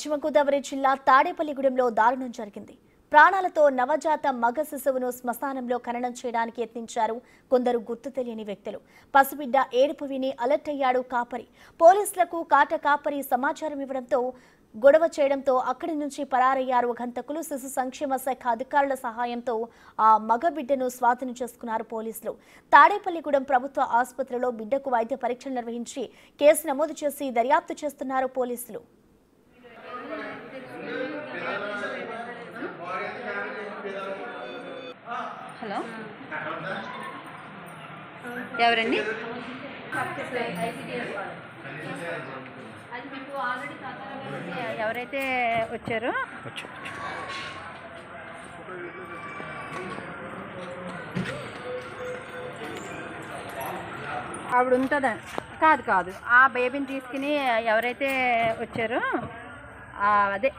పశ్చిమ గోదావరి జిల్లా తాడేపల్లిగూడెంలో దారుణం జరిగింది. ప్రాణాలతో నవజాత మగ శిశువును శ్మశానంలో ఖననం చేయడానికి యత్నించారు కొందరు గుర్తు తెలియని వ్యక్తులు. పసిబిడ్డ ఏడుపు విని అలర్ట్ అయ్యాడు కాపరి. పోలీసులకు కాపరి సమాచారం ఇవ్వడంతో గొడవ చేయడంతో అక్కడి నుంచి పరారయ్యారు హంతకులు. శిశు సంక్షేమ శాఖ అధికారుల సహాయంతో ఆ మగ బిడ్డను స్వాధీనం చేసుకున్నారు పోలీసులు. తాడేపల్లిగూడెం ప్రభుత్వ ఆసుపత్రిలో బిడ్డకు వైద్య పరీక్షలు నిర్వహించి కేసు నమోదు చేసి దర్యాప్తు చేస్తున్నారు పోలీసులు. హలో, ఎవరండి? ఎవరైతే వచ్చారో ఆవిడ ఉంటుందా? కాదు, ఆ బేబీని తీసుకుని ఎవరైతే వచ్చారో అదే